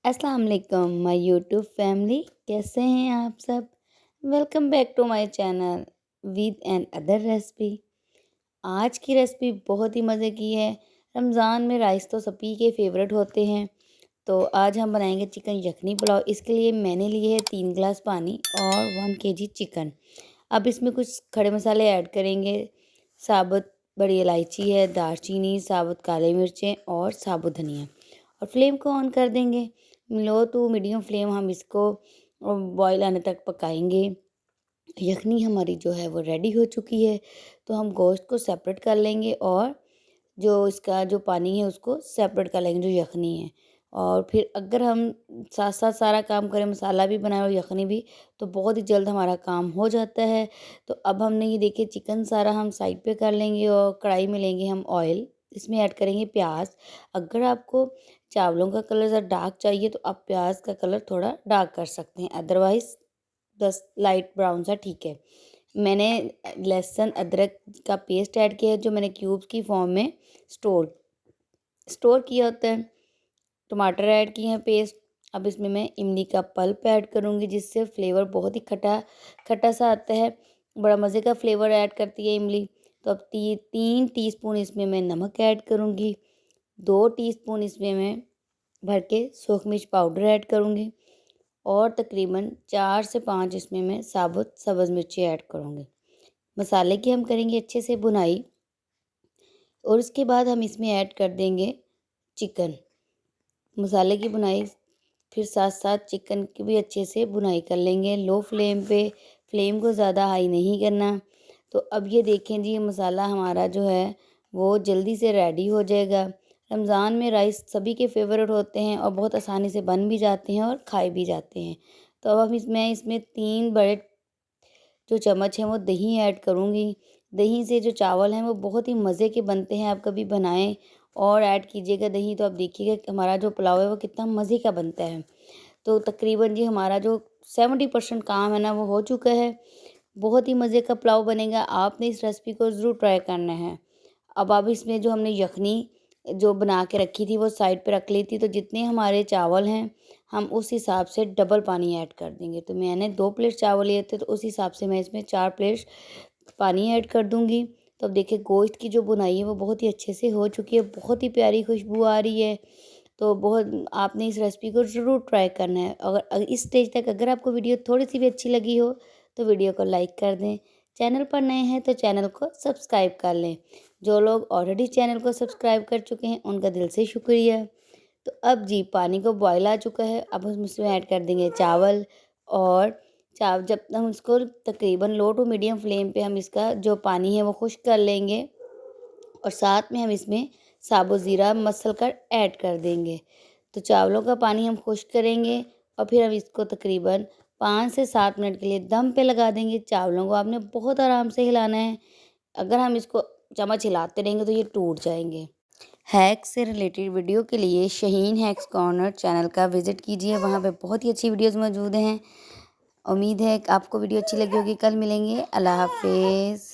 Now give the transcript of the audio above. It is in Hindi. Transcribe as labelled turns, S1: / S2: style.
S1: अस्सलाम वालेकुम माय यूट्यूब फैमिली। कैसे हैं आप सब? Welcome back to my channel with another recipe. आज की रेसिपी बहुत ही मज़े की है। रमज़ान में राइस तो सभी के फेवरेट होते हैं, तो आज हम बनाएंगे चिकन यखनी पुलाव। इसके लिए मैंने लिए है 3 गिलास पानी और 1 kg चिकन। अब इसमें कुछ खड़े मसाले ऐड करेंगे। साबुत बड़ी इलायची है, दालचीनी, साबुत काली मिर्चें और साबुत धनिया। और फ्लेम को ऑन कर देंगे। लो टू मीडियम फ्लेम हम इसको बॉईल आने तक पकाएंगे। यखनी हमारी जो है वो रेडी हो चुकी है, तो हम गोश्त को सेपरेट कर लेंगे और जो इसका जो पानी है उसको सेपरेट कर लेंगे, जो यखनी है। और फिर अगर हम साथ साथ सारा काम करें, मसाला भी बनाएं और यखनी भी, तो बहुत ही जल्द हमारा काम हो जाता है। तो अब हमने ये देखिए चिकन सारा हम साइड पे कर लेंगे और कढ़ाई में लेंगे हम ऑयल। इसमें ऐड करेंगे प्याज। अगर आपको चावलों का कलर ज़रा डार्क चाहिए तो आप प्याज का कलर थोड़ा डार्क कर सकते हैं, अदरवाइज़ बस लाइट ब्राउन सा ठीक है। मैंने लहसुन अदरक का पेस्ट ऐड किया है, जो मैंने क्यूब्स की फॉर्म में स्टोर स्टोर किया होता है। टमाटर ऐड किए हैं पेस्ट। अब इसमें मैं इमली का पल्प ऐड करूँगी, जिससे फ्लेवर बहुत ही खटा खटा सा आता है। बड़ा मज़े का फ्लेवर ऐड करती है इमली। तो अब 3 टीस्पून इसमें मैं नमक ऐड करूँगी। 2 टीस्पून इसमें मैं भर के सूखी मिर्च पाउडर ऐड करूँगी और तकरीबन 4 से 5 इसमें मैं साबुत सब्ज़ मिर्ची ऐड करूँगी। मसाले की हम करेंगे अच्छे से भुनाई और उसके बाद हम इसमें ऐड कर देंगे चिकन। मसाले की भुनाई फिर साथ साथ चिकन की भी अच्छे से भुनाई कर लेंगे लो फ्लेम पे। फ्लेम को ज़्यादा हाई नहीं करना। तो अब ये देखें जी, ये मसाला हमारा जो है वो जल्दी से रेडी हो जाएगा। रमज़ान में राइस सभी के फेवरेट होते हैं और बहुत आसानी से बन भी जाते हैं और खाए भी जाते हैं। तो अब हम इसमें 3 बड़े जो चम्मच हैं वो दही ऐड करूँगी। दही से जो चावल हैं वो बहुत ही मज़े के बनते हैं, आप कभी बनाएं और ऐड कीजिएगा दही, तो आप देखिएगा कि हमारा जो पुलाव है वो कितना मज़े का बनता है। तो तकरीबन जी हमारा जो 70% काम है ना वो हो चुका है। बहुत ही मज़े का पुलाव बनेगा। आपने इस रेसिपी को ज़रूर ट्राई करना है। अब इसमें जो हमने यखनी जो बना के रखी थी वो साइड पे रख ली थी, तो जितने हमारे चावल हैं हम उस हिसाब से डबल पानी ऐड कर देंगे। तो मैंने 2 प्लेट चावल लिए थे, तो उस हिसाब से मैं इसमें 4 प्लेट पानी ऐड कर दूँगी। तो अब देखिए गोश्त की जो बुनाई है वो बहुत ही अच्छे से हो चुकी है, बहुत ही प्यारी खुशबू आ रही है। तो बहुत आपने इस रेसिपी को ज़रूर ट्राई करना है। इस स्टेज तक अगर आपको वीडियो थोड़ी-सी भी अच्छी लगी हो तो वीडियो को लाइक कर दें। चैनल पर नए हैं तो चैनल को सब्सक्राइब कर लें। जो लोग ऑलरेडी चैनल को सब्सक्राइब कर चुके हैं उनका दिल से शुक्रिया। तो अब जी पानी को बॉयल आ चुका है, अब हम इसमें ऐड कर देंगे चावल। और जब हम इसको तकरीबन लो टू मीडियम फ्लेम पे हम इसका जो पानी है वो खुश्क कर लेंगे और साथ में हम इसमें साबुत ज़ीरा मसल कर ऐड कर देंगे। तो चावलों का पानी हम खुश्क करेंगे और फिर हम इसको तकरीबन 5 से 7 मिनट के लिए दम पे लगा देंगे। चावलों को आपने बहुत आराम से हिलाना है। अगर हम इसको चम्मच हिलाते रहेंगे तो ये टूट जाएँगे। हैक्स से रिलेटेड वीडियो के लिए शाहीन हैक्स कॉर्नर चैनल का विज़िट कीजिए, वहाँ पे बहुत ही अच्छी वीडियोज़ मौजूद हैं। उम्मीद है कि आपको वीडियो अच्छी लगी होगी। कल मिलेंगे। अल्लाह हाफ़िज़।